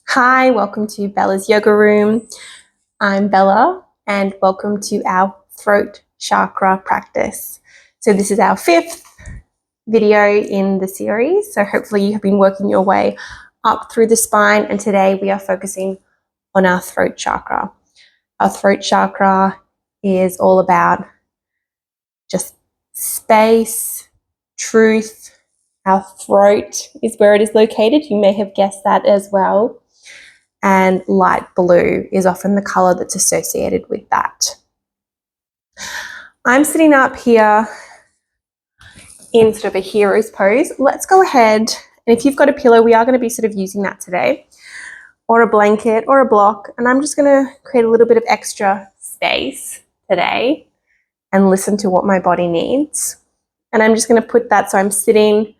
Hi, welcome to Bella's Yoga Room. I'm Bella and welcome to our throat chakra practice. So this is our 5th video in the series. So hopefully you have been working your way up through the spine, and today we are focusing on our throat chakra. Our throat chakra is all about just space, truth. Our throat is where it is located. You may have guessed that as well. And light blue is often the color that's associated with that. I'm sitting up here in sort of a hero's pose. Let's go ahead, and if you've got a pillow, we are going to be sort of using that today, or a blanket or a block, and I'm just going to create a little bit of extra space today and listen to what my body needs. And I'm just going to put that so I'm sitting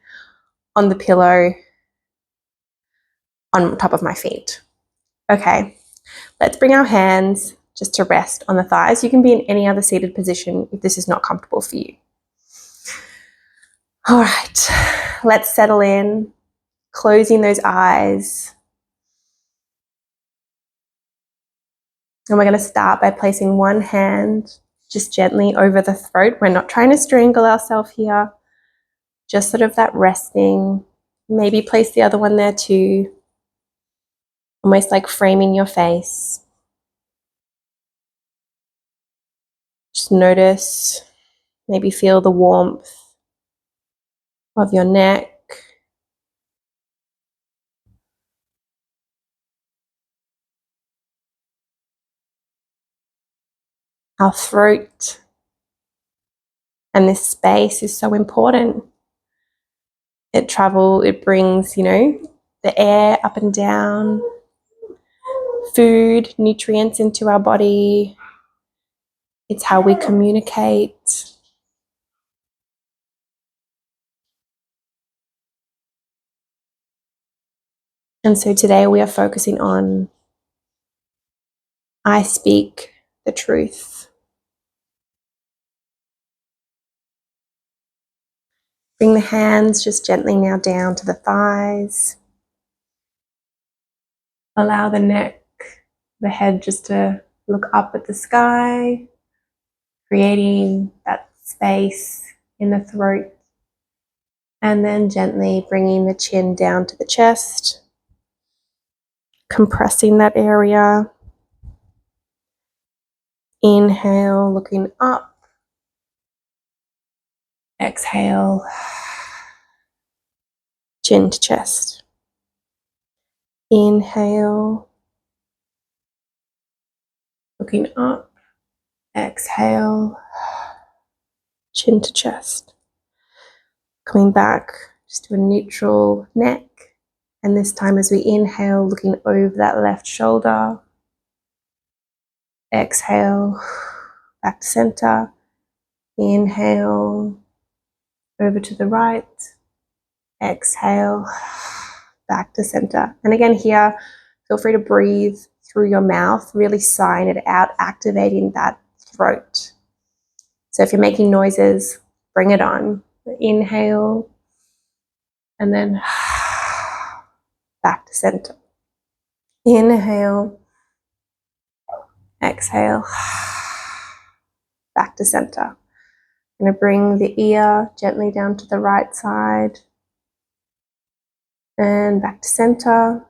on the pillow on top of my feet. Okay, let's bring our hands just to rest on the thighs. You can be in any other seated position if this is not comfortable for you. All right, let's settle in, closing those eyes. And we're going to start by placing one hand just gently over the throat. We're not trying to strangle ourselves here, just sort of that resting. Maybe place the other one there too, almost like framing your face. Just notice, maybe feel the warmth of your neck. Our throat and this space is so important. It brings, the air up and down, food, nutrients into our body. It's how we communicate. And so today we are focusing on I speak the truth. Bring the hands just gently now down to the thighs. Allow the neck, the head just to look up at the sky, creating that space in the throat. And then gently bringing the chin down to the chest, compressing that area. Inhale, looking up. Exhale, chin to chest. Inhale, looking up. Exhale, chin to chest. Coming back just to a neutral neck. And this time as we inhale, looking over that left shoulder. Exhale, back to center. Inhale, over to the right. Exhale, back to center. And again here, feel free to breathe through your mouth, really sign it out, activating that throat. So if you're making noises, bring it on. Inhale, and then back to center. Inhale, exhale, back to center. I'm going to bring the ear gently down to the right side and back to center,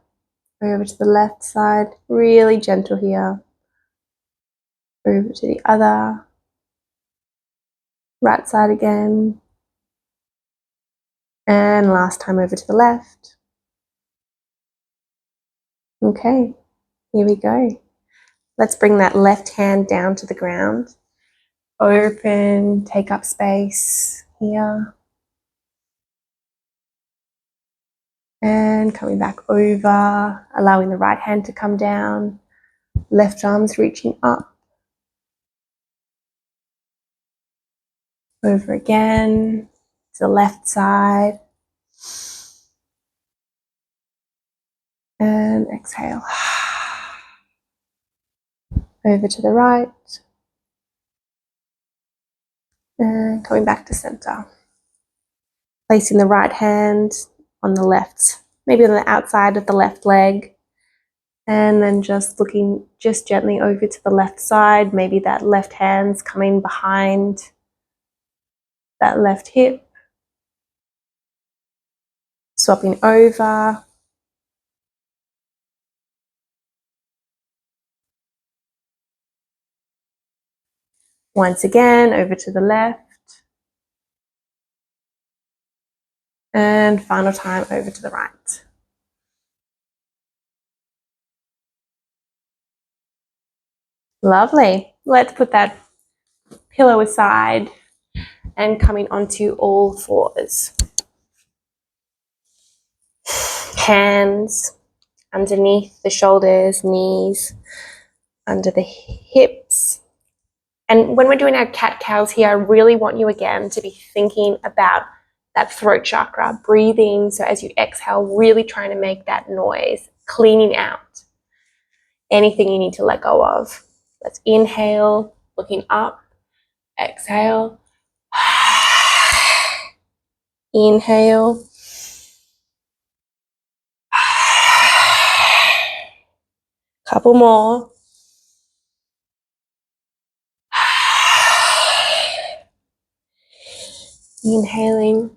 over to the left side, really gentle here, over to the other, right side again, and last time over to the left. Okay, here we go. Let's bring that left hand down to the ground. Open, take up space here. And coming back over, allowing the right hand to come down. Left arm's reaching up. Over again to the left side. And exhale. Over to the right. And coming back to center. Placing the right hand on the left, maybe on the outside of the left leg. And then just looking just gently over to the left side. Maybe that left hand's coming behind that left hip. Swapping over. Once again, over to the left. And final time over to the right. Lovely. Let's put that pillow aside and coming onto all fours. Hands underneath the shoulders, knees, under the hips. And when we're doing our cat-cows here, I really want you again to be thinking about that throat chakra, breathing. So as you exhale, really trying to make that noise, cleaning out anything you need to let go of. Let's inhale, looking up, exhale, inhale, couple more. Inhaling.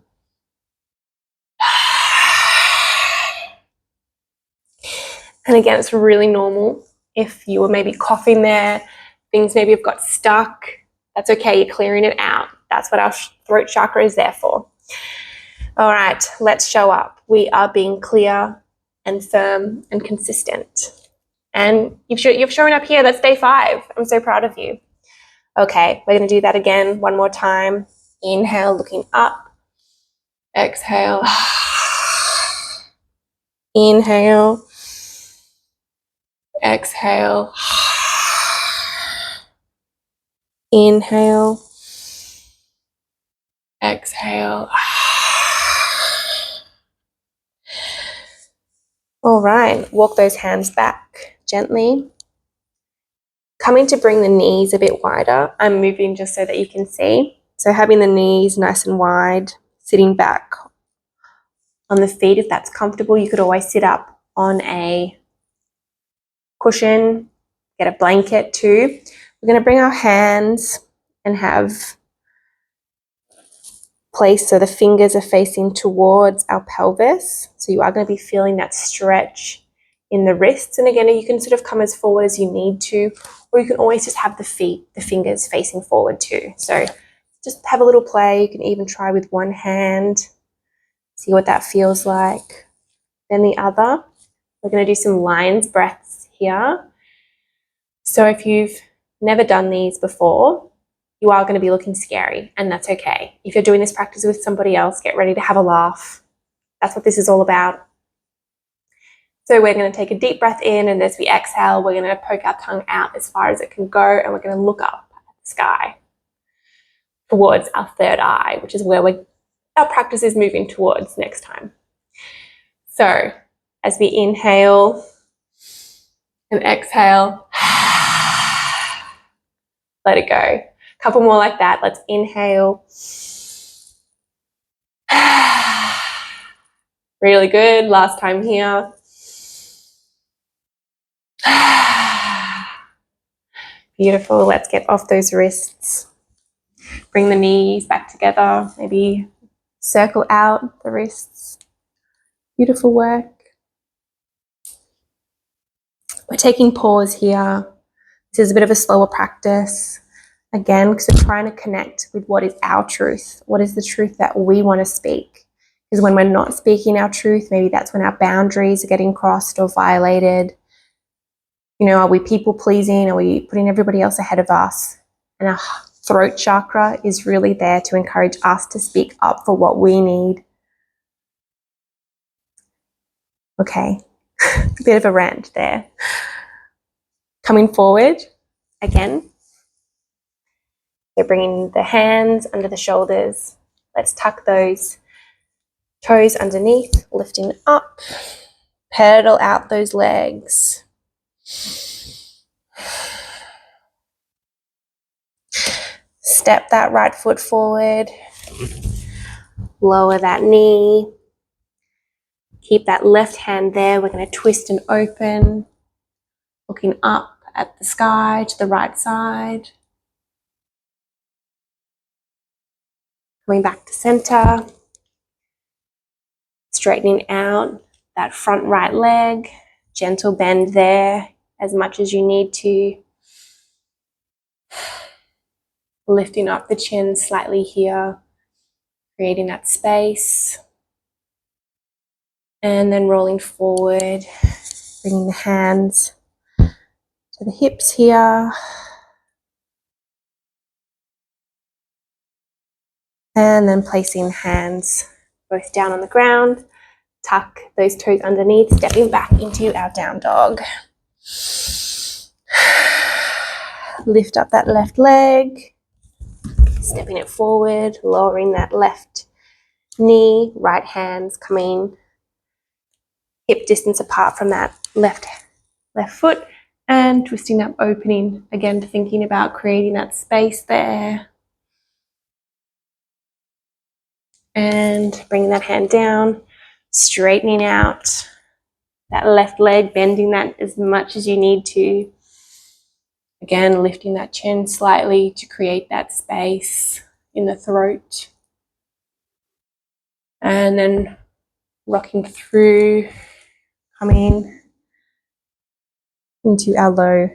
And again, it's really normal if you were maybe coughing there, things maybe have got stuck. That's okay, you're clearing it out. That's what our throat chakra is there for. All right, let's show up. We are being clear and firm and consistent. And you've shown up here. That's day 5. I'm so proud of you. Okay, we're going to do that again one more time. Inhale, looking up. Exhale. Inhale. Exhale. Inhale. Exhale. All right, walk those hands back gently. Coming to bring the knees a bit wider. I'm moving just so that you can see. So having the knees nice and wide, sitting back on the feet if that's comfortable. You could always sit up on a cushion, get a blanket too. We're going to bring our hands and have place so the fingers are facing towards our pelvis. So you are going to be feeling that stretch in the wrists. And again, you can sort of come as forward as you need to, or you can always just have the fingers facing forward too. So just have a little play. You can even try with one hand, see what that feels like. Then the other. We're going to do some lion's breaths here. So if you've never done these before, you are going to be looking scary, and that's okay. If you're doing this practice with somebody else, get ready to have a laugh. That's what this is all about. So we're going to take a deep breath in, and as we exhale, we're going to poke our tongue out as far as it can go, and we're going to look up at the sky towards our third eye, which is where our practice is moving towards next time. So as we inhale and exhale, let it go. Couple more like that. Let's inhale. Really good. Last time here. Beautiful. Let's get off those wrists. Bring the knees back together. Maybe circle out the wrists. Beautiful work. We're taking pause here. This is a bit of a slower practice. Again, because we're trying to connect with what is our truth. What is the truth that we want to speak? Because when we're not speaking our truth, maybe that's when our boundaries are getting crossed or violated. You know, are we people pleasing? Are we putting everybody else ahead of us? And our throat chakra is really there to encourage us to speak up for what we need. Okay, a bit of a rant there. Coming forward again. So bringing the hands under the shoulders. Let's tuck those toes underneath, lifting up. Pedal out those legs. Step that right foot forward. Lower that knee. Keep that left hand there. We're going to twist and open. looking up at the sky to the right side. Coming back to center. Straightening out that front right leg. Gentle bend there as much as you need to. Lifting up the chin slightly here. Creating that space. And then rolling forward. Bringing the hands to the hips here. And then placing hands both down on the ground. Tuck those toes underneath, stepping back into our down dog. Lift up that left leg. Stepping it forward, lowering that left knee, right hands coming hip distance apart from that left foot, and twisting up, opening, again thinking about creating that space there. And bringing that hand down, straightening out that left leg, bending that as much as you need to. Again, lifting that chin slightly to create that space in the throat. And then rocking through, coming into our low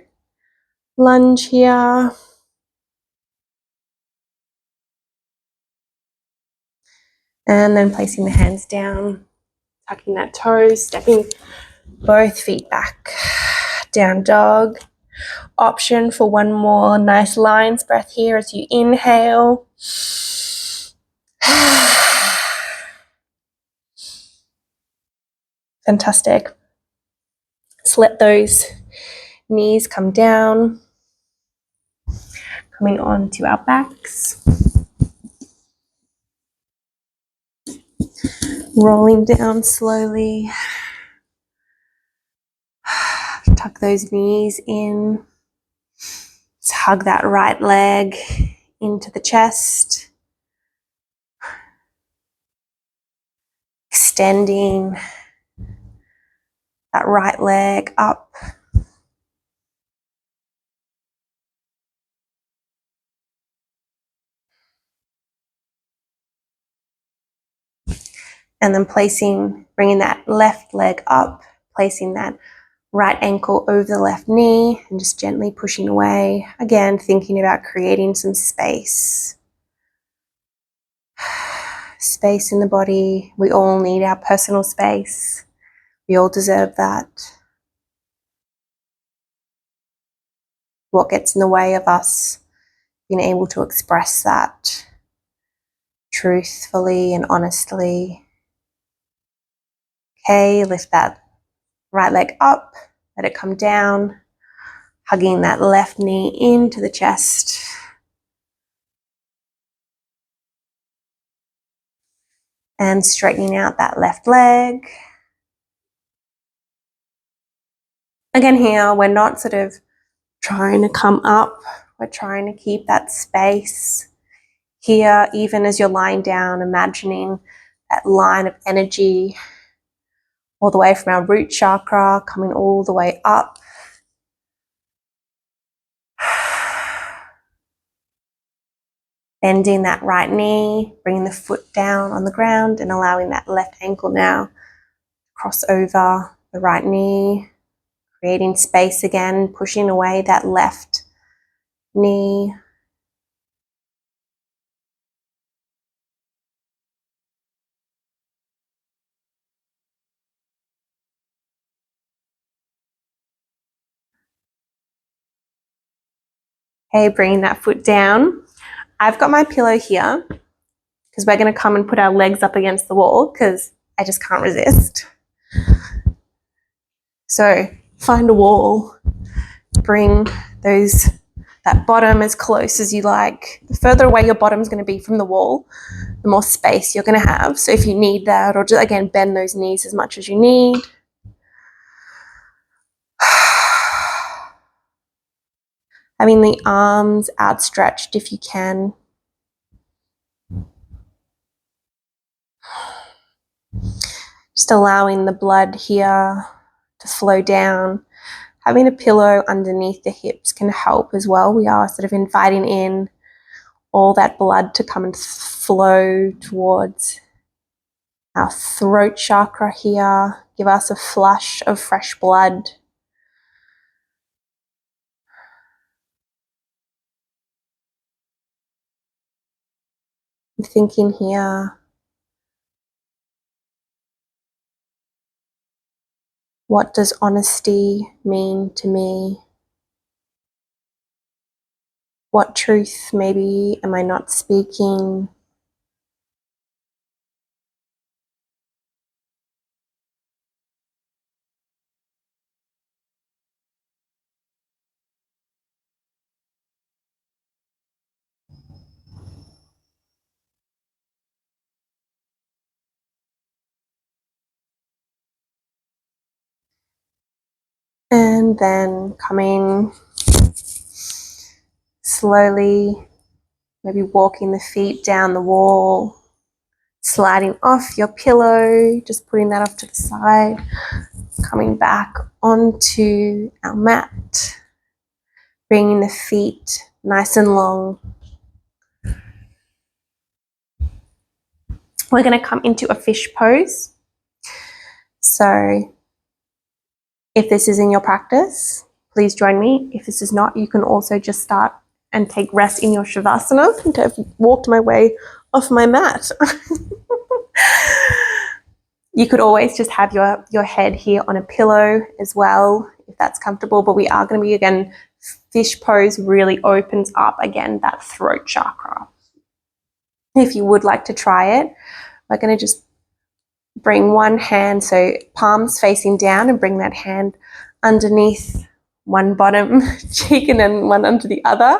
lunge here. And then placing the hands down, tucking that toes, stepping both feet back. Down dog. Option for one more nice lion's breath here as you inhale. Fantastic. Let's let those knees come down. Coming on to our backs. Rolling down slowly. Tuck those knees in. Let's hug that right leg into the chest. Extending that right leg up. And then bringing that left leg up, placing that right ankle over the left knee and just gently pushing away. Again, thinking about creating some space. Space in the body. We all need our personal space. We all deserve that. What gets in the way of us being able to express that truthfully and honestly? Okay, lift that right leg up, let it come down, hugging that left knee into the chest. And straightening out that left leg. Again here, we're not sort of trying to come up, we're trying to keep that space. Here, even as you're lying down, imagining that line of energy all the way from our root chakra, coming all the way up. Bending that right knee, bringing the foot down on the ground and allowing that left ankle now to cross over the right knee, creating space again, pushing away that left knee. Okay, bringing that foot down. I've got my pillow here because we're going to come and put our legs up against the wall because I just can't resist. So find a wall, bring that bottom as close as you like. The further away your bottom's going to be from the wall, the more space you're going to have. So if you need that, or just again, bend those knees as much as you need. Having the arms outstretched if you can. Just allowing the blood here to flow down, having a pillow underneath the hips can help as well. We are sort of inviting in all that blood to come and flow towards our throat chakra here. Give us a flush of fresh blood. I'm thinking here, what does honesty mean to me? What truth maybe am I not speaking? And then coming slowly, maybe walking the feet down the wall, sliding off your pillow, just putting that off to the side, coming back onto our mat, bringing the feet nice and long. We're going to come into a fish pose. So if this is in your practice, please join me. If this is not, you can also just start and take rest in your shavasana. I've walked my way off my mat. You could always just have your head here on a pillow as well, if that's comfortable. But we are going to be, again, fish pose really opens up, again, that throat chakra. If you would like to try it, we're going to just bring one hand, so palms facing down, and bring that hand underneath one bottom cheek and then one under the other.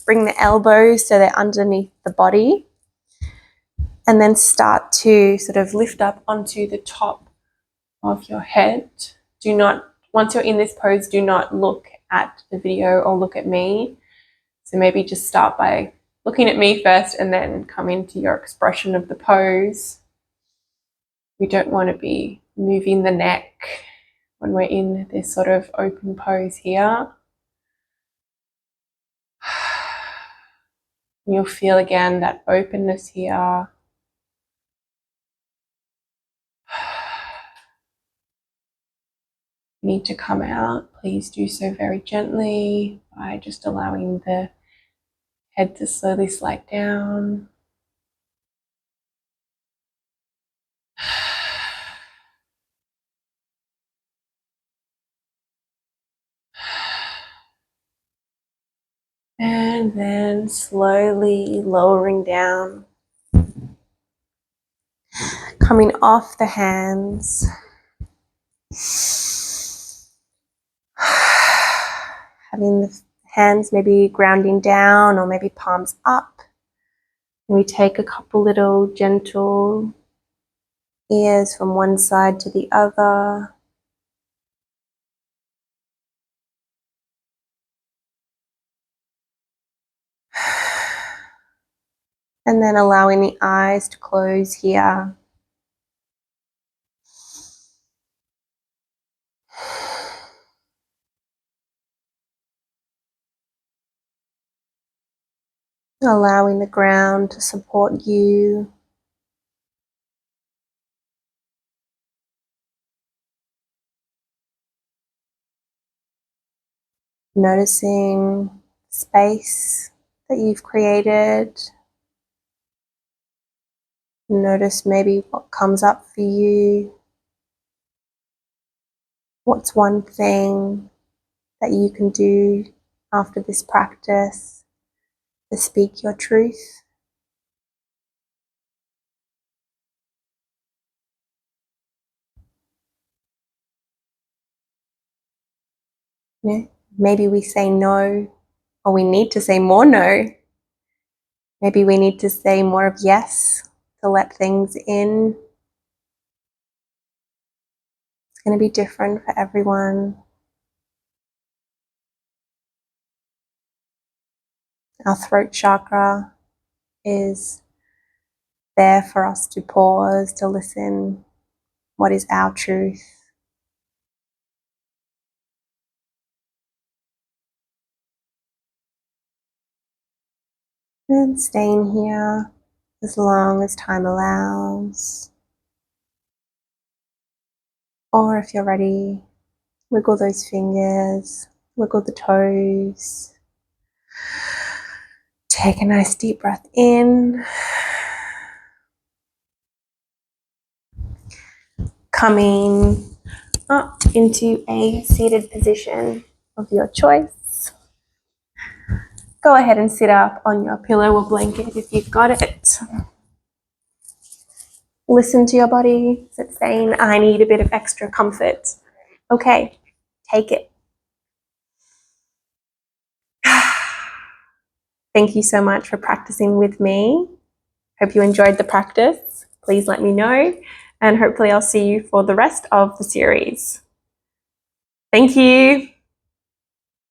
Bring the elbows so they're underneath the body. And then start to sort of lift up onto the top of your head. Do not, once you're in this pose, do not look at the video or look at me. So maybe just start by looking at me first and then come into your expression of the pose. We don't want to be moving the neck when we're in this sort of open pose here. You'll feel again that openness here. Need to come out, please do so very gently by just allowing the head to slowly slide down. And then slowly lowering down, coming off the hands. Having the hands maybe grounding down or maybe palms up. And we take a couple little gentle ears from one side to the other. And then allowing the eyes to close here. Allowing the ground to support you. Noticing space that you've created. Notice maybe what comes up for you. What's one thing that you can do after this practice to speak your truth? Yeah. Maybe we say no, or we need to say more no. Maybe we need to say more of yes to let things in. It's going to be different for everyone. Our throat chakra is there for us to pause, to listen. What is our truth? And staying here as long as time allows. Or if you're ready, wiggle those fingers, wiggle the toes. Take a nice deep breath in. Coming up into a seated position of your choice. Go ahead and sit up on your pillow or blanket if you've got it. Listen to your body. Is it saying, I need a bit of extra comfort? Okay, take it. Thank you so much for practicing with me. Hope you enjoyed the practice. Please let me know, and hopefully I'll see you for the rest of the series. Thank you.